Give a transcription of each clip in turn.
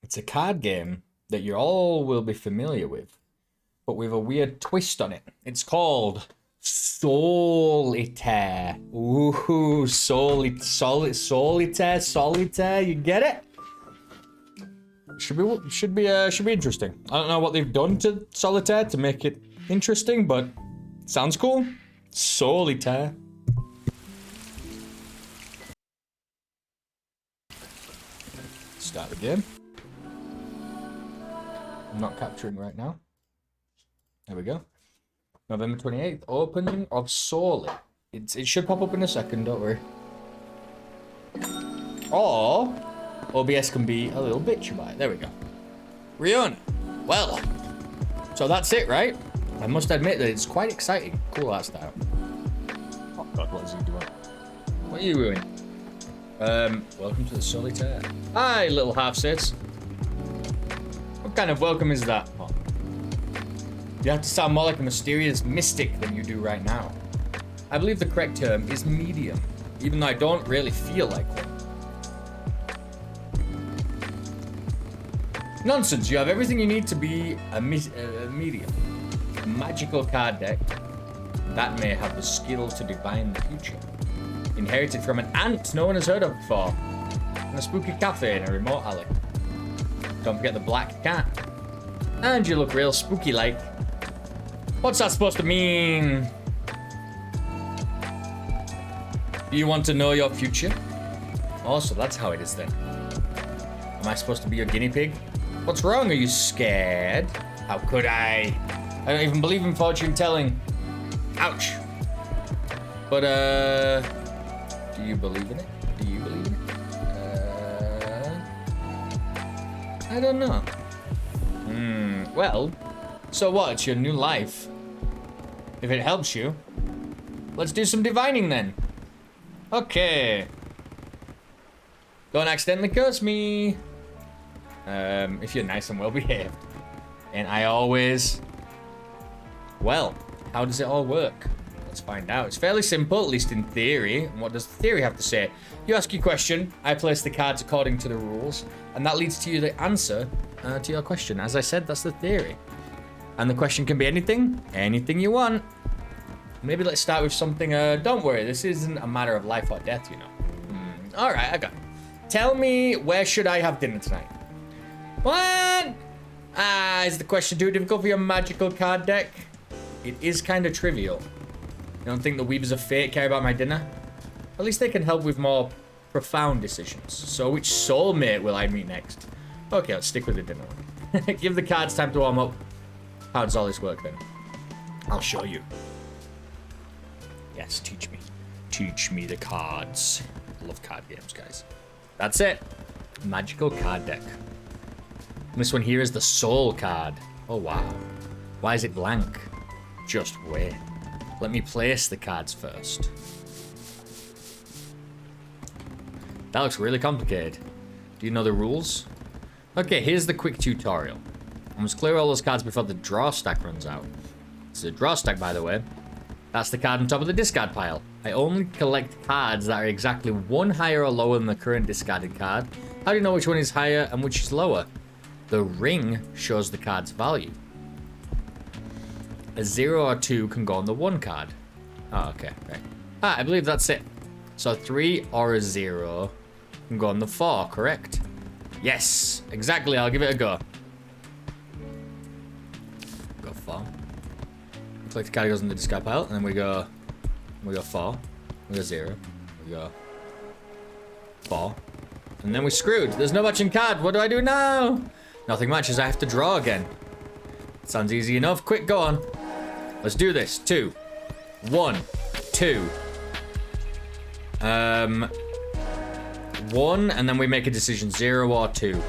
It's a card game that you all will be familiar with, but with a weird twist on it. It's called Soulitaire. Ooh, Solitaire. You get it? Should be interesting. I don't know what they've done to Solitaire to make it interesting, but sounds cool. Soulitaire. Start the game. I'm not capturing right now. There we go. November 28th, opening of Soul. It should pop up in a second, don't worry. Or OBS can be a little bitch about it. There we go. Riona. Well, so that's it, right? I must admit that it's quite exciting. Cool art style. Oh god, what is he doing? What are you doing? Welcome to the Solitaire. Hi, little half-sits. What kind of welcome is that? Oh. You have to sound more like a mysterious mystic than you do right now. I believe the correct term is medium, even though I don't really feel like one. Nonsense, you have everything you need to be a medium. A magical card deck that may have the skill to divine the future. Inherited from an ant no one has heard of before. In a spooky cafe in a remote alley. Don't forget the black cat. And you look real spooky like. What's that supposed to mean? Do you want to know your future? Oh, so that's how it is then. Am I supposed to be your guinea pig? What's wrong? Are you scared? How could I? I don't even believe in fortune telling. Ouch. But, do you believe in it? Do you believe in it? I don't know. Well, so what? It's your new life. If it helps you, let's do some divining then. Okay. Don't accidentally curse me. If you're nice and well behaved. And I always... Well, how does it all work? Let's find out. It's fairly simple, at least in theory. And what does the theory have to say? You ask your question, I place the cards according to the rules, and that leads to you the answer to your question. As I said, that's the theory. And the question can be anything you want. Maybe let's start with something, don't worry, this isn't a matter of life or death, you know. All right, I got it. Tell me, where should I have dinner tonight? What? Is the question too difficult for your magical card deck? It is kind of trivial. You don't think the Weavers of Fate care about my dinner? At least they can help with more profound decisions. So which soulmate will I meet next? Okay, let's stick with the dinner one. Give the cards time to warm up. How does all this work then? I'll show you. Yes, teach me. Teach me the cards. I love card games, guys. That's it. Magical card deck. And this one here is the soul card. Oh, wow. Why is it blank? Just wait. Let me place the cards first. That looks really complicated. Do you know the rules? Okay, here's the quick tutorial. I must clear all those cards before the draw stack runs out. This is a draw stack, by the way. That's the card on top of the discard pile. I only collect cards that are exactly one higher or lower than the current discarded card. How do you know which one is higher and which is lower? The ring shows the card's value. A 0 or 2 can go on the 1 card. Oh, okay, right. I believe that's it. So 3 or a 0 can go on the 4, correct? Yes, exactly, I'll give it a go. Go 4. Collect the card goes in the discard pile, and then we go 4. We go 0. We go 4. And then we're screwed. There's no matching card. What do I do now? Nothing matches. I have to draw again. Sounds easy enough. Quick, go on. Let's do this. 2. 1. 2. 1, and then we make a decision. 0 or 2.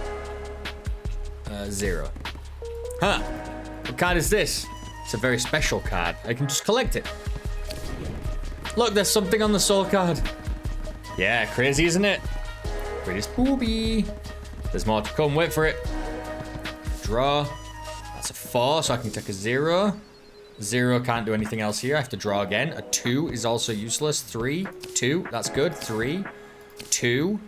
0. Huh. What card is this? It's a very special card. I can just collect it. Look, there's something on the soul card. Yeah, crazy, isn't it? Pretty spooky. There's more to come. Wait for it. Draw. That's a 4, so I can take a 0. 0 can't do anything else here. I have to draw again. A 2 is also useless. 3, 2. That's good. 3, 2.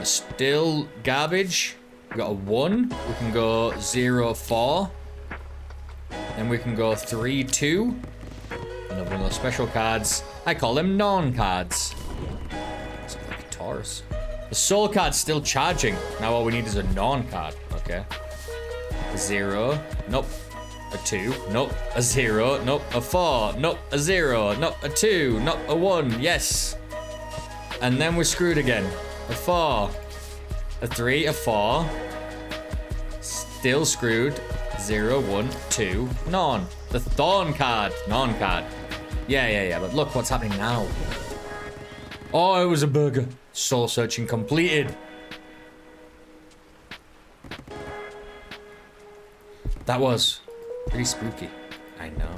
Still garbage. We got a 1. We can go 0, 4. Then we can go 3, 2. Another one of those special cards. I call them non-cards. It's like a Taurus. The soul card's still charging. Now all we need is a non-card. Okay. A 0. Nope. A 2. Nope. A 0. Nope. A 4. Nope. A 0. Nope. A 2. Nope. A 1. Yes. And then we're screwed again. A 4. A 3. A 4. Still screwed. 0, 1, 2. Non. The thorn card. Non-card. Yeah. But look what's happening now. Oh, it was a burger. Soul searching completed. That was pretty spooky. I know.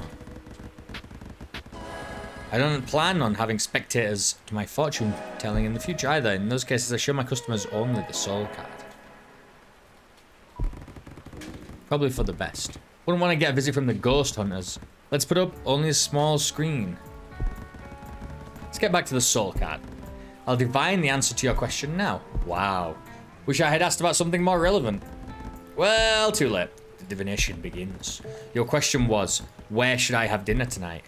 I don't plan on having spectators to my fortune telling in the future either. In those cases, I show my customers only the soul card. Probably for the best. Wouldn't want to get a visit from the ghost hunters. Let's put up only a small screen. Let's get back to the soul card. I'll divine the answer to your question now. Wow. Wish I had asked about something more relevant. Well, too late. The divination begins. Your question was, where should I have dinner tonight?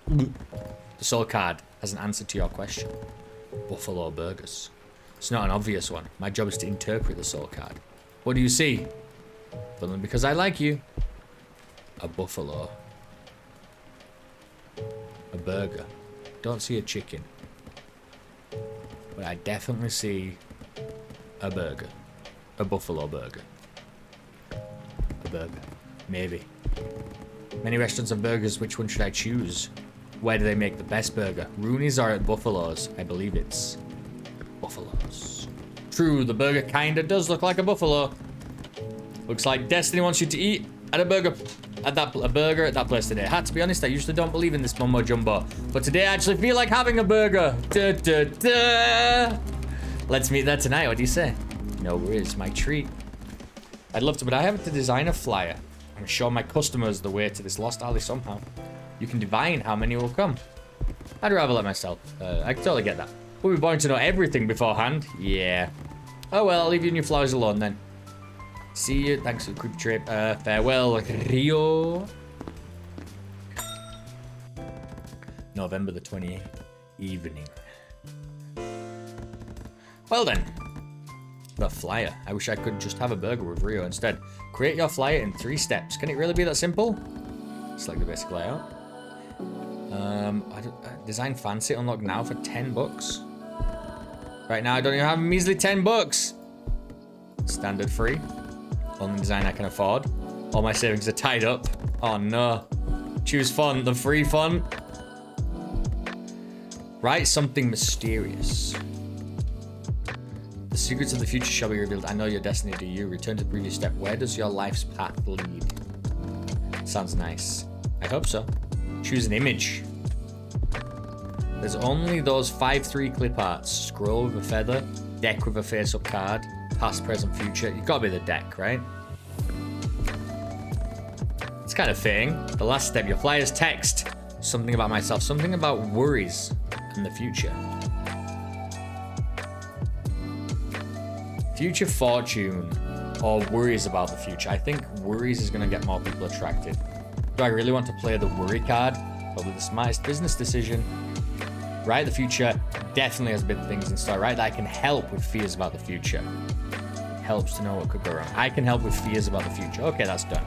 The soul card has an answer to your question. Buffalo burgers. It's not an obvious one. My job is to interpret the soul card. What do you see? Only because I like you. A buffalo. A burger. Don't see a chicken. But I definitely see a burger. A buffalo burger. A burger. Maybe. Many restaurants have burgers. Which one should I choose? Where do they make the best burger? Rooney's are at Buffalo's. I believe it's Buffalo's. True, the burger kinda does look like a buffalo. Looks like Destiny wants you to eat at a burger at that place today. I had to be honest, I usually don't believe in this mumbo jumbo, but today I actually feel like having a burger. Da, da, da. Let's meet there tonight. What do you say? No worries, my treat. I'd love to, but I have to design a flyer and show my customers the way to this lost alley somehow. You can divine how many will come. I'd rather let myself. I can totally get that. We'll be boring to know everything beforehand. Yeah. Oh well, I'll leave you and your flowers alone then. See you. Thanks for the creepy trip. Farewell, Rio. November the 28th. Evening. Well then. The flyer. I wish I could just have a burger with Rio instead. Create your flyer in 3 steps. Can it really be that simple? Select the basic layout. Design fancy. Unlock now for 10 bucks. Right now I don't even have a measly 10 bucks. Standard free. Only design I can afford. All my savings are tied up. Oh no. Choose font, the free font. Write something mysterious. The secrets of the future shall be revealed. I know your destiny to you. Return to the previous step. Where does your life's path lead? Sounds nice. I hope so. Choose an image. There's only those 5-3 clip arts. Scroll with a feather. Deck with a face-up card. Past, present, future. You've got to be the deck, right? It's kind of fitting. The last step, your flyer's text. Something about myself. Something about worries and the future. Future fortune. Or worries about the future. I think worries is going to get more people attracted. Do I really want to play the worry card? Probably the smartest business decision. Right, the future definitely has big things in store. Right, that I can help with fears about the future. It helps to know what could go wrong. I can help with fears about the future. Okay, that's done.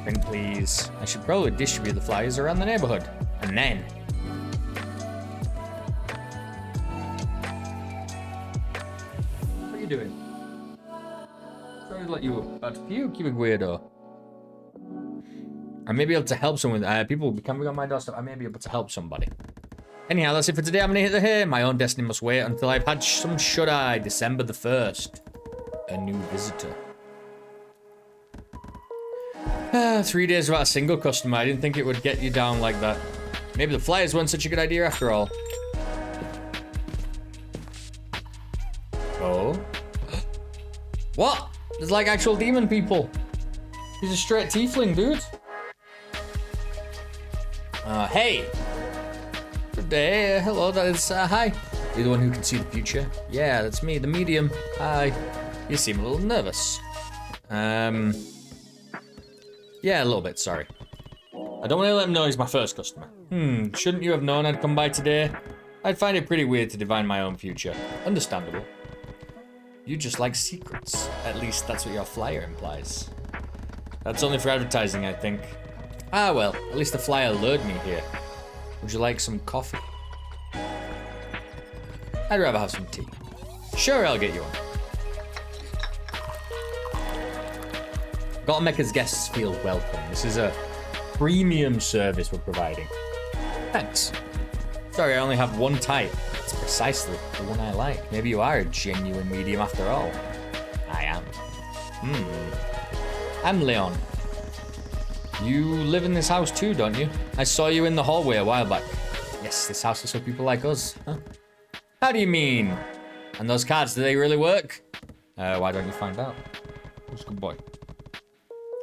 Print, please. I should probably distribute the flyers around the neighborhood. And then... What are you doing? Sorry to let you up, but you big weirdo. I may be able to help someone. People coming on my doorstep. I may be able to help somebody. Anyhow, that's it for today. I'm gonna hit the hay. My own destiny must wait until I've had some shut-eye. December the 1st. A new visitor. 3 days without a single customer. I didn't think it would get you down like that. Maybe the flyers weren't such a good idea after all. Oh? What? There's like actual demon people. He's a straight tiefling, dude. Hey. Good day. Hello, that is, hi. You're the one who can see the future? Yeah, that's me, the medium. Hi. You seem a little nervous. Yeah, a little bit, sorry. I don't want to let him know he's my first customer. Shouldn't you have known I'd come by today? I'd find it pretty weird to divine my own future. Understandable. You just like secrets. At least that's what your flyer implies. That's only for advertising, I think. Ah, well, at least the flyer lured me here. Would you like some coffee? I'd rather have some tea. Sure, I'll get you one. Gotta make his guests feel welcome. This is a premium service we're providing. Thanks. Sorry, I only have one type. It's precisely the one I like. Maybe you are a genuine medium after all. I am. I'm Leon. You live in this house too, don't you? I saw you in the hallway a while back. Yes, this house is for people like us, huh? How do you mean? And those cards, do they really work? Why don't you find out? Who's a good boy?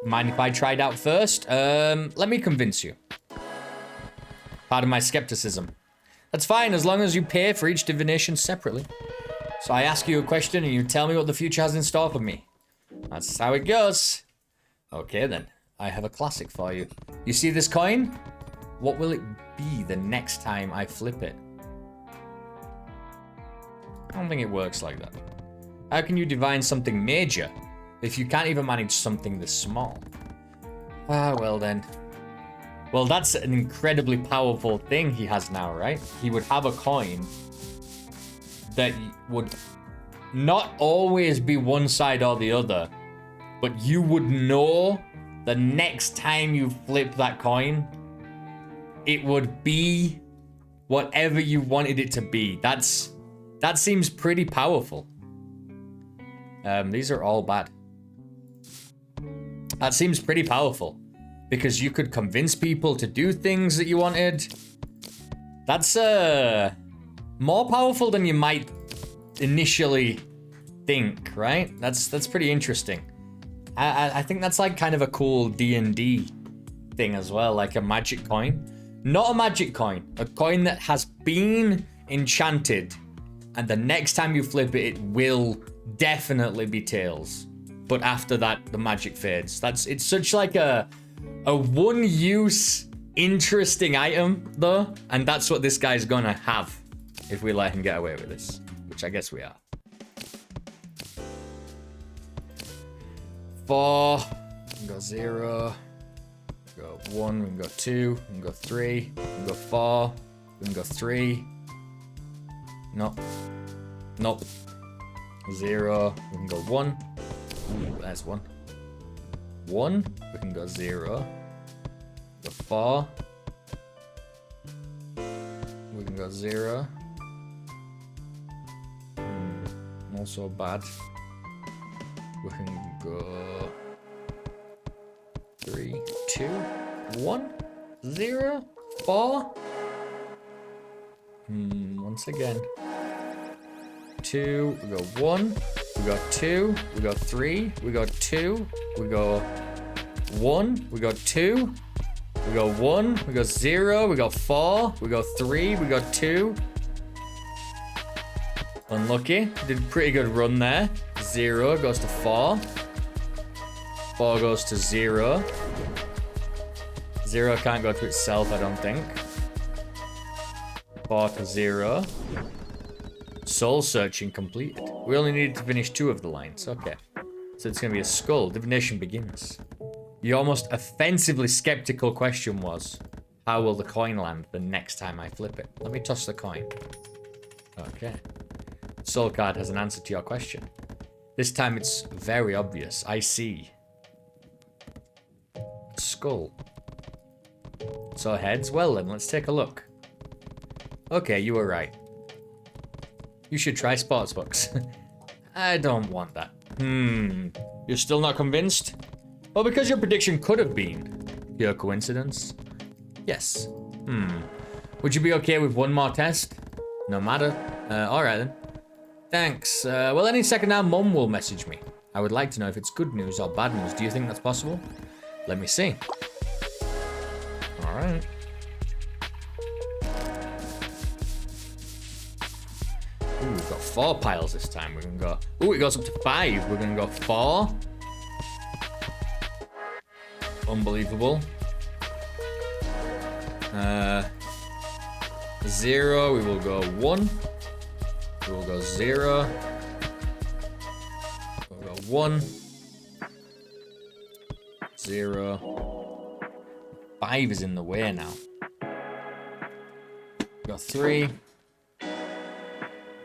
Mind if I tried out first? Let me convince you. Pardon my skepticism. That's fine, as long as you pay for each divination separately. So I ask you a question and you tell me what the future has in store for me. That's how it goes. Okay then, I have a classic for you. You see this coin? What will it be the next time I flip it? I don't think it works like that. How can you divine something major if you can't even manage something this small? Ah, well then. Well, that's an incredibly powerful thing he has now, right? He would have a coin that would not always be one side or the other, but you would know the next time you flip that coin, it would be whatever you wanted it to be. That seems pretty powerful. These are all bad. That seems pretty powerful. Because you could convince people to do things that you wanted. That's more powerful than you might initially think, right? That's pretty interesting. I think that's like kind of a cool D&D thing as well, like a magic coin. Not a magic coin, a coin that has been enchanted, and the next time you flip it, it will definitely be tails. But after that, the magic fades. It's such like a one-use interesting item, though, and that's what this guy's gonna have if we let him get away with this, which I guess we are. 4, we can go 0, we can go 1, we can go 2, we can go 3, we can go 4, we can go 3. Nope. 0, we can go 1. Ooh, there's 1. 1, we can go 0. Go 4. We can go 0. Also bad. We can go 3, 2, 1, 0, 4. Once again. 2, we go 1, we go 2, we go 3, we go 2, we go 1, we go 2, we go 1, we go 0, we go 4, we go 3, we go 2. Unlucky. Did a pretty good run there. 0 goes to 4. 4 goes to 0. 0 can't go to itself, I don't think. 4 to 0. Soul searching completed. We only needed to finish 2 of the lines. Okay. So it's going to be a skull. Divination begins. The almost offensively skeptical question was, how will the coin land the next time I flip it? Let me toss the coin. Okay. Soul card has an answer to your question. This time it's very obvious. I see. Skull. So heads? Well then, let's take a look. Okay, you were right. You should try sportsbooks. I don't want that. You're still not convinced? Well, because your prediction could have been pure coincidence. Yes. Would you be okay with one more test? No matter. Alright then. Thanks. Well, any second now, Mum will message me. I would like to know if it's good news or bad news. Do you think that's possible? Let me see. Alright. Ooh, we've got 4 piles this time. We're gonna go. Oh, it goes up to 5. We're gonna go 4. Unbelievable. 0. We will go 1. We will go 0. We'll go 1. 0. 5 is in the way now. Go 3.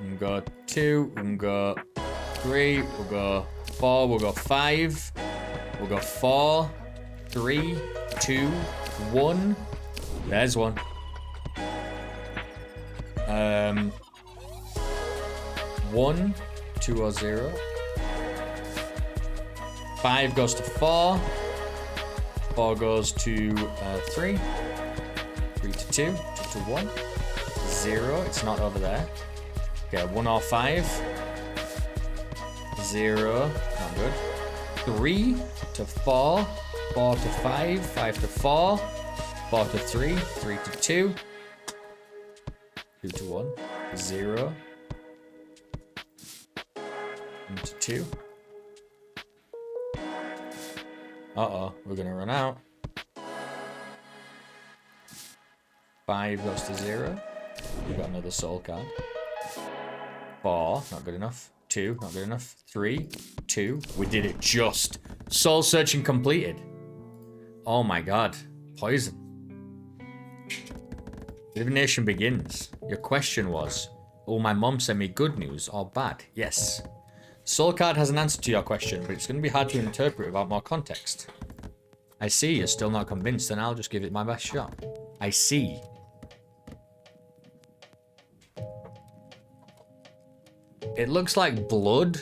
We'll go 2. We'll go 3. We'll go 4. We'll go 5. We'll go 4. 3, 2, 1. There's 1. 1, 2 or 0. 5 goes to 4. 4 goes to 3. 3 to 2. 2 to 1. 0. It's not over there. Okay, 1 or 5. 0. Not good. 3 to 4. 4 to 5. 5 to 4. 4 to 3. 3 to 2. 2 to 1. 0. 1 to 2. Uh-oh, we're gonna run out. 5 goes to 0. We've got another soul card. 4, not good enough. 2, not good enough. 3, 2. We did it just. Soul searching completed. Oh my god. Poison. Divination begins. Your question was, will my mom send me good news or bad? Yes. Soul card has an answer to your question, but it's going to be hard to interpret without more context. I see you're still not convinced, and I'll just give it my best shot. I see. It looks like blood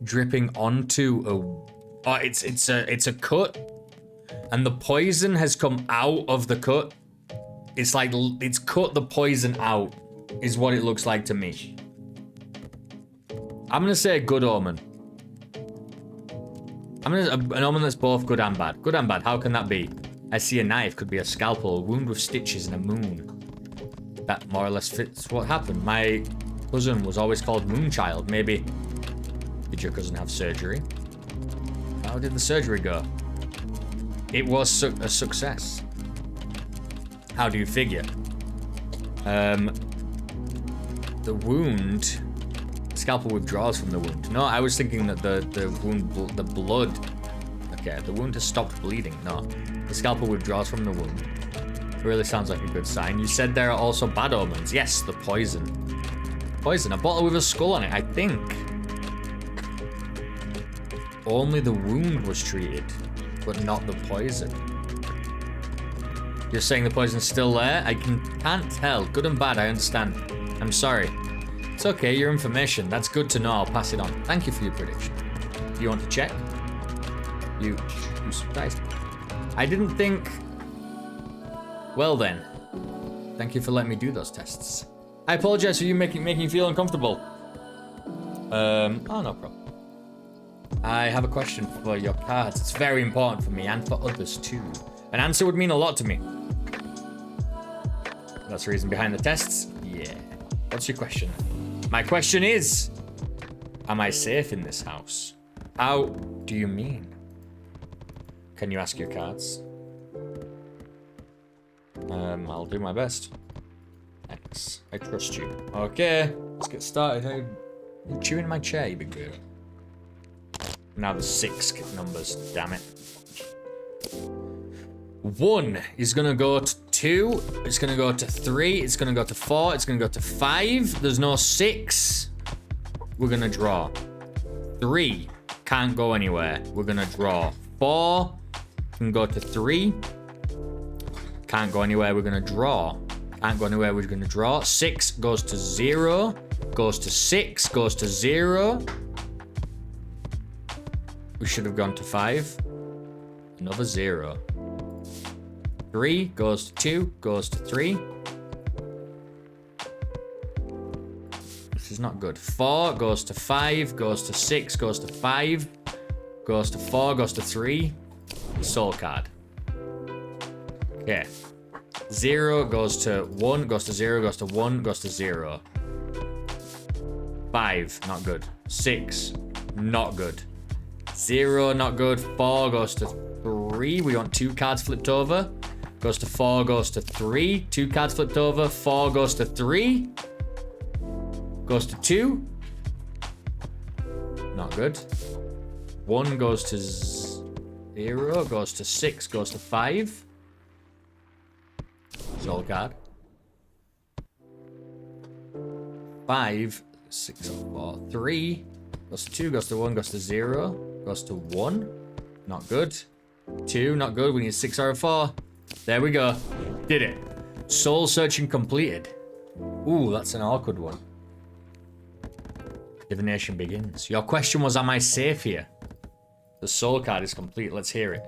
dripping onto a... Oh, it's a cut, and the poison has come out of the cut. It's like it's cut the poison out, is what it looks like to me. I'm gonna say a good omen. An omen that's both good and bad. Good and bad. How can that be? I see a knife. Could be a scalpel. A wound with stitches and a moon. That more or less fits what happened. My cousin was always called Moonchild. Maybe. Did your cousin have surgery? How did the surgery go? It was a success. How do you figure? The wound... Scalpel withdraws from the wound. No, I was thinking that the wound... The blood... Okay, the wound has stopped bleeding. No. The scalpel withdraws from the wound. Really sounds like a good sign. You said there are also bad omens. Yes, the poison. Poison. A bottle with a skull on it. I think... Only the wound was treated, but not the poison. You're saying the poison's still there? I can't tell. Good and bad, I understand. I'm sorry. It's okay, your information. That's good to know. I'll pass it on. Thank you for your prediction. Do you want to check? You surprised me. I didn't think... Well then. Thank you for letting me do those tests. I apologize for you making you feel uncomfortable. Oh, no problem. I have a question for your cards. It's very important for me and for others too. An answer would mean a lot to me. That's the reason behind the tests? Yeah. What's your question? My question is, am I safe in this house? How do you mean? Can you ask your cards? I'll do my best. Thanks. I trust you. Okay, let's get started. You're chewing my chair, you big girl. Now there's 6 numbers, damn it. 1 is gonna go to 2, it's gonna go to 3, it's gonna go to 4, it's gonna go to 5. There's no 6. We're gonna draw. 3 can't go anywhere. We're gonna draw. 4 can go to 3. Can't go anywhere. We're gonna draw. Can't go anywhere. We're gonna draw. 6 goes to 0. Goes to 6. Goes to 0. We should have gone to 5. Another 0. 3 goes to 2, goes to 3. This is not good. 4 goes to 5, goes to 6, goes to 5, goes to 4, goes to 3. Soul card. Okay. 0 goes to 1, goes to 0, goes to 1, goes to 0. 5, not good. 6, not good. 0, not good. 4 goes to 3. We want 2 cards flipped over. Goes to 4, goes to 3. 2 cards flipped over. 4 goes to 3. Goes to 2. Not good. 1 goes to 0. Goes to 6. Goes to 5. Soul card. 5, 6, 4, 3. Goes to 2. Goes to 1. Goes to 0. Goes to 1. Not good. 2. Not good. We need 6 or a 4. There we go. Did it. Soul searching completed. Ooh, that's an awkward one. Divination begins. Your question was, am I safe here? The soul card is complete. Let's hear it.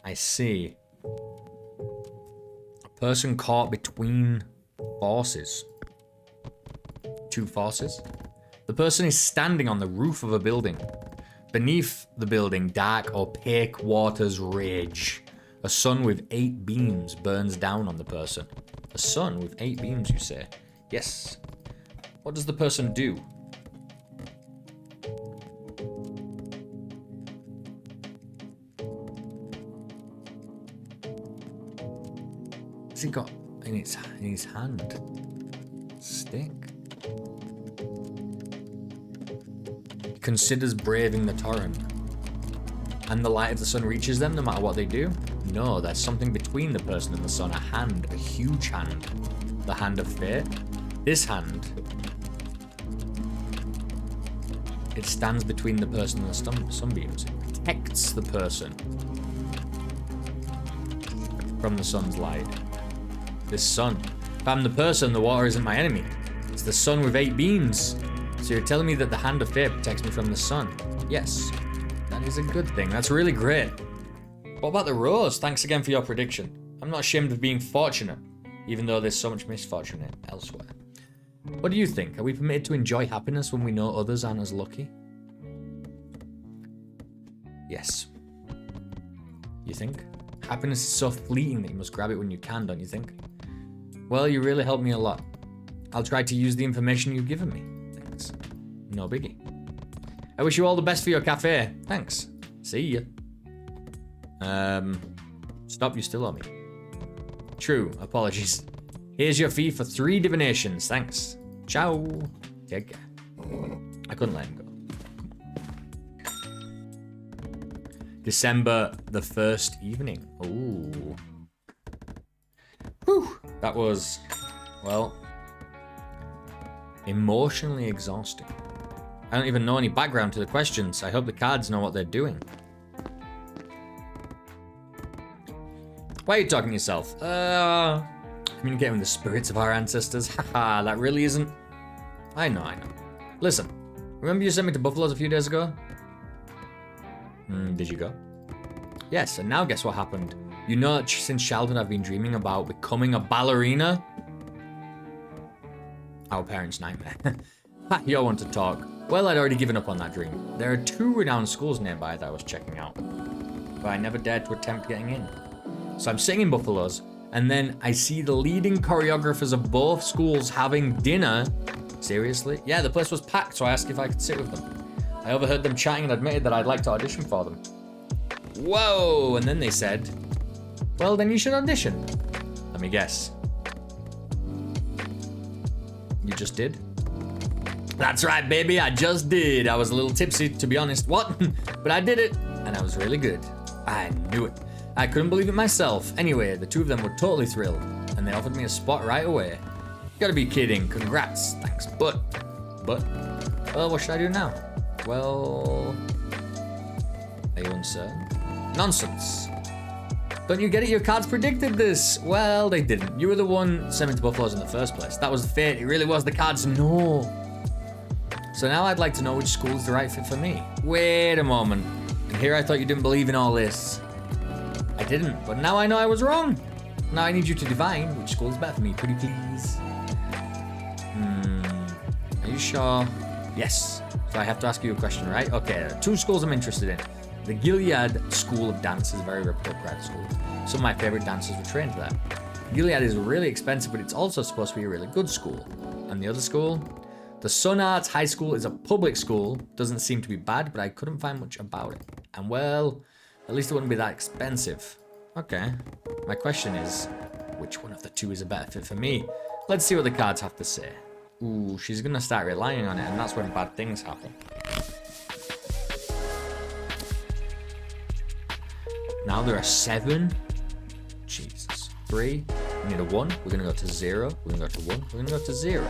I see. A person caught between forces. 2 forces. The person is standing on the roof of a building. Beneath the building, dark, opaque waters rage. A sun with 8 beams burns down on the person. A sun with 8 beams, you say? Yes. What does the person do? What's he got in his hand? Stick. He considers braving the torrent. And the light of the sun reaches them no matter what they do? No, there's something between the person and the sun. A hand, a huge hand. The hand of fate. This hand. It stands between the person and the sunbeams. It protects the person from the sun's light. This sun. If I'm the person, the water isn't my enemy. It's the sun with 8 beams. So you're telling me that the hand of fate protects me from the sun? Yes. That is a good thing. That's really great. What about the rose? Thanks again for your prediction. I'm not ashamed of being fortunate, even though there's so much misfortune elsewhere. What do you think? Are we permitted to enjoy happiness when we know others aren't as lucky? Yes. You think? Happiness is so fleeting that you must grab it when you can, don't you think? Well, you really helped me a lot. I'll try to use the information you've given me. Thanks. No biggie. I wish you all the best for your cafe. Thanks. See ya. Stop, you still owe me. True, apologies. Here's your fee for 3 divinations. Thanks. Ciao. Take care. I couldn't let him go. December the 1st evening. Ooh. Whew. That was, well, emotionally exhausting. I don't even know any background to the questions. I hope the cards know what they're doing. Why are you talking to yourself? Communicating with the spirits of our ancestors. Haha, that really isn't... I know. Listen, remember you sent me to Buffalo's a few days ago? Did you go? Yes, and now guess what happened? You know, since childhood I've been dreaming about becoming a ballerina? Our parents' nightmare. Ha, you all want to talk. Well, I'd already given up on that dream. There are 2 renowned schools nearby that I was checking out, but I never dared to attempt getting in. So I'm sitting in Buffalo's, and then I see the leading choreographers of both schools having dinner. Seriously? Yeah, the place was packed, so I asked if I could sit with them. I overheard them chatting and admitted that I'd like to audition for them. Whoa! And then they said, well, then you should audition. Let me guess. You just did? That's right, baby, I just did. I was a little tipsy, to be honest. What? But I did it, and I was really good. I knew it. I couldn't believe it myself. Anyway, the 2 of them were totally thrilled, and they offered me a spot right away. You gotta be kidding. Congrats. Thanks. But, well, what should I do now? Well, are you uncertain? Nonsense. Don't you get it? Your cards predicted this. Well, they didn't. You were the one sent me to Buffalo's in the first place. That was the fate. It really was. The cards know. So now I'd like to know which school is the right fit for me. Wait a moment. And here I thought you didn't believe in all this. I didn't, but now I know I was wrong. Now I need you to divine which school is better for me. Pretty please. Are you sure? Yes. So I have to ask you a question, right? Okay, there are 2 schools I'm interested in. The Gilead School of Dance is a very reputable private school. Some of my favorite dancers were trained there. Gilead is really expensive, but it's also supposed to be a really good school. And the other school? The Sun Arts High School is a public school. Doesn't seem to be bad, but I couldn't find much about it. And well, at least it wouldn't be that expensive. Okay. My question is, which one of the two is a better fit for me? Let's see what the cards have to say. Ooh, she's gonna start relying on it, and that's when bad things happen. Now there are 7. Jesus. 3. We need a 1. We're gonna go to 0. We're gonna go to 1. We're gonna go to 0.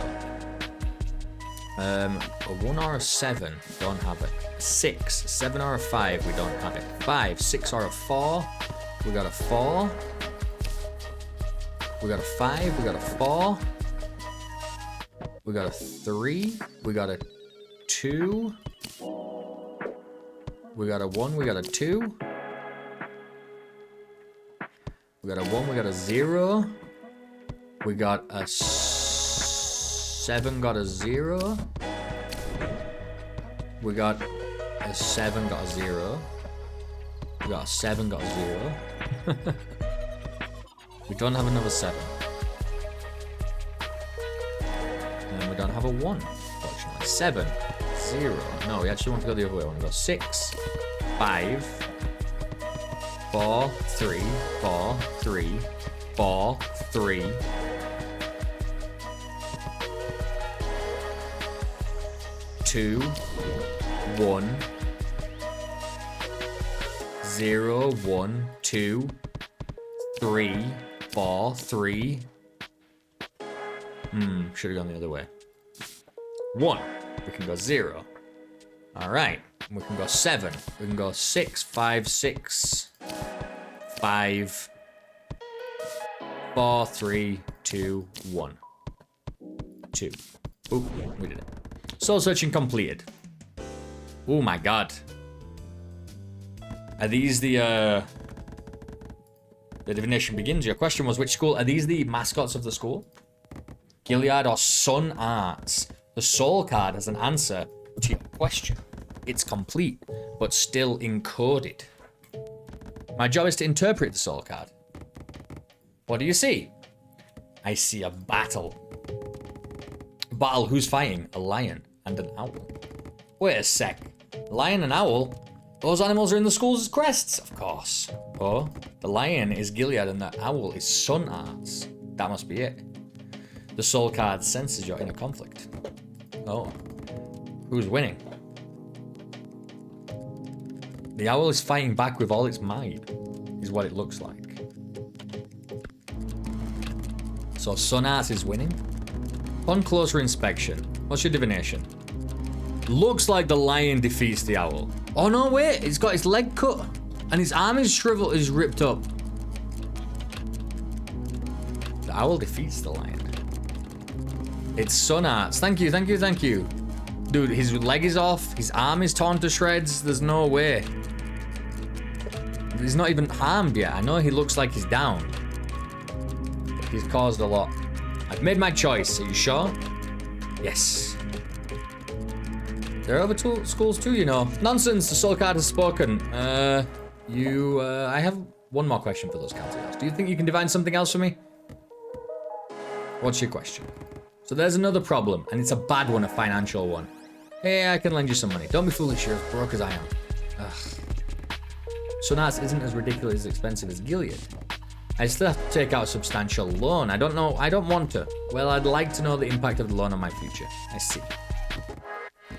A 1 or a 7. Don't have it. 6. 7 or a 5. We don't have it. 5. 6 or a 4. We got a 4. We got a 5. We got a 4. We got a 3. We got a 2. We got a 1. We got a 2. We got a 1. We got a 0. We got a 7. Got a 0. We got a 7. Got a 0. We got a 7. Got a 0. We don't have another 7. And we don't have a 1, unfortunately. 7, 0. No, we actually want to go the other way. We want to go 6, 5, 4, 3, 4, 3, 4, 3. 2, 1, 0, 1, 2, 3, 4, 3. Should have gone the other way. 1. We can go 0. Alright. We can go 7. We can go 6, 5, 6. 5. 4, 3, 2, 1. 2. Oop, we did it. Soul searching completed. Oh my god. Are these the divination begins? Your question was, which school? Are these the mascots of the school? Gilead or Sun Arts? The soul card has an answer to your question. It's complete, but still encoded. My job is to interpret the soul card. What do you see? I see a battle. Battle, who's fighting? A lion and an owl. Wait a sec. Lion and owl? Those animals are in the school's crests, of course. Oh, the lion is Gilead and the owl is Sun Arts. That must be it. The soul card senses you're in a conflict. Oh. Who's winning? The owl is fighting back with all its might, is what it looks like. So Sun Arts is winning? Upon closer inspection, what's your divination? Looks like the lion defeats the owl. Oh no, wait, it's got his leg cut and his arm is shriveled, is ripped up. The owl defeats the lion. It's Sun Arts. Thank you, thank you, thank you. Dude, his leg is off, his arm is torn to shreds, there's no way. He's not even harmed yet. I know he looks like he's down. But he's caused a lot. I've made my choice. Are you sure? Yes. There are other schools too, you know. Nonsense, the soul card has spoken. I have one more question for those counterparts. Do you think you can divine something else for me? What's your question? So there's another problem, and it's a bad one, a financial one. Hey, I can lend you some money. Don't be foolish, you're as broke as I am. Ugh. Sun Arts isn't as ridiculously expensive as Gilead. I still have to take out a substantial loan. I don't know. I don't want to. Well, I'd like to know the impact of the loan on my future. I see.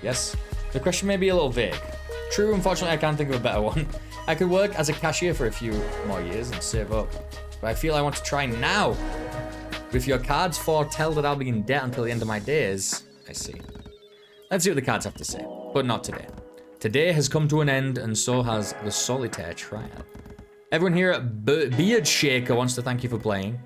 Yes? The question may be a little vague. True, unfortunately, I can't think of a better one. I could work as a cashier for a few more years and save up. But I feel I want to try now. If your cards foretell that I'll be in debt until the end of my days, I see. Let's see what the cards have to say. But not today. Today has come to an end, and so has the Soulitaire trial. Everyone here at Beard Shaker wants to thank you for playing.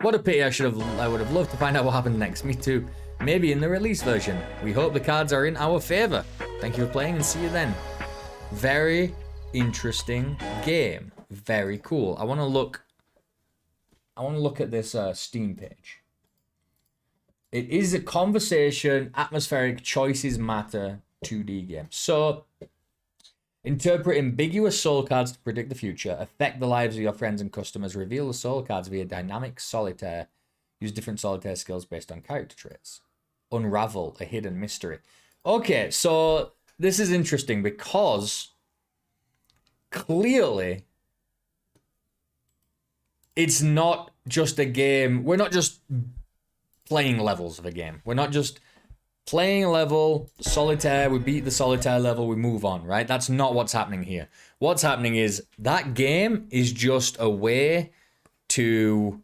What a pity, I would have loved to find out what happened next. Me too. Maybe in the release version. We hope the cards are in our favor. Thank you for playing and see you then. Very interesting game. Very cool. I want to look at this Steam page. It is a conversation, atmospheric, choices matter 2D game. So, interpret ambiguous soul cards to predict the future, affect the lives of your friends and customers, reveal the soul cards via dynamic solitaire, use different solitaire skills based on character traits. unravel a hidden mystery. Okay, so this is interesting because clearly it's not just a game. We're not just playing levels of a game. We're not just playing a level, solitaire, we beat the solitaire level, we move on, right? That's not what's happening here. What's happening is that game is just a way to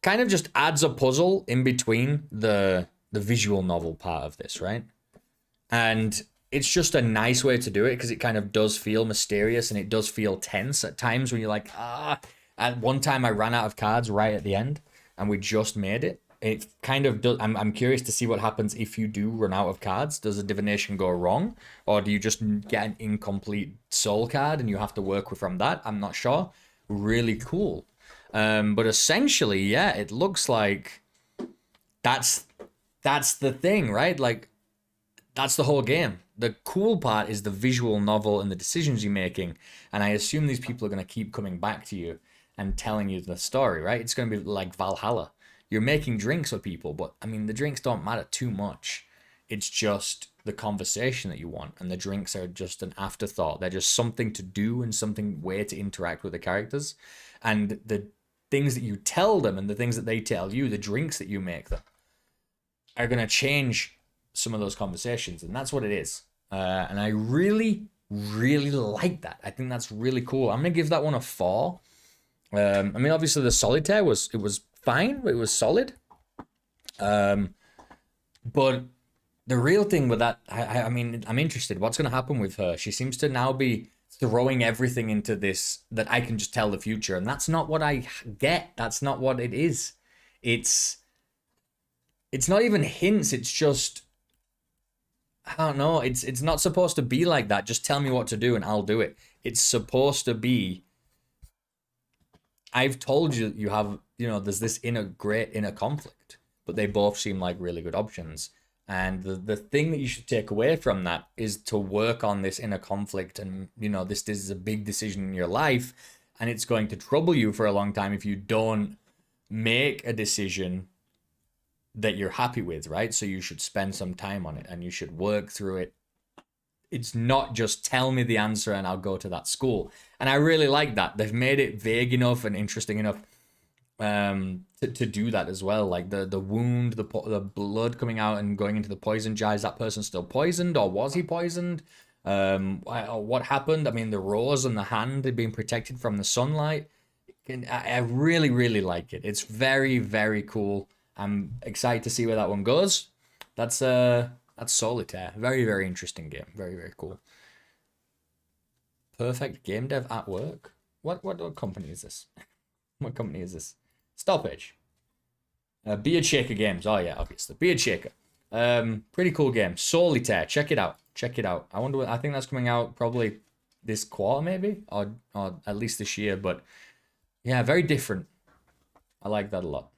kind of just adds a puzzle in between the visual novel part of this, right? And it's just a nice way to do it because it kind of does feel mysterious and it does feel tense at times when you're like, At one time I ran out of cards right at the end and we just made it. It kind of does. I'm curious to see what happens if you do run out of cards. Does a divination go wrong? Or do you just get an incomplete soul card and you have to work from that? I'm not sure. Really cool. But essentially, yeah, it looks like that's the thing, right? Like, that's the whole game. The cool part is the visual novel and the decisions you're making. And I assume these people are going to keep coming back to you and telling you the story, right? It's going to be like Valhalla. You're making drinks for people, but I mean, the drinks don't matter too much. It's just the conversation that you want, and the drinks are just an afterthought. They're just something to do and something way to interact with the characters. And the things that you tell them and the things that they tell you, the drinks that you make them, are going to change some of those conversations, and that's what it is. And I really, really like that. I think that's really cool. I'm going to give that one a 4. I mean, obviously the solitaire was fine. It was solid. But the real thing with that, I mean, I'm interested. What's going to happen with her? She seems to now be throwing everything into this that I can just tell the future. And that's not what I get. That's not what it is. It's not even hints. It's just, I don't know. It's not supposed to be like that. Just tell me what to do and I'll do it. It's supposed to be, I've told you you have, there's this great inner conflict, but they both seem like really good options. And the thing that you should take away from that is to work on this inner conflict. And, this is a big decision in your life, and it's going to trouble you for a long time if you don't make a decision that you're happy with, right? So you should spend some time on it and you should work through it. It's not just tell me the answer and I'll go to that school. And I really like that. They've made it vague enough and interesting enough to do that as well. Like the wound, the blood coming out and going into the poison jar. Is that person still poisoned, or was he poisoned? What happened? I mean, the rose and the hand had been protected from the sunlight. I really, really like it. It's very, very cool. I'm excited to see where that one goes. That's Soulitaire. Very, very interesting game. Very, very cool. Perfect game dev at work. What company is this? What company is this? Stoppage. Beard Shaker Games. Oh yeah, obviously. Beard Shaker. Pretty cool game. Soulitaire. Check it out. Check it out. I think that's coming out probably this quarter maybe, or at least this year. But yeah, very different. I like that a lot.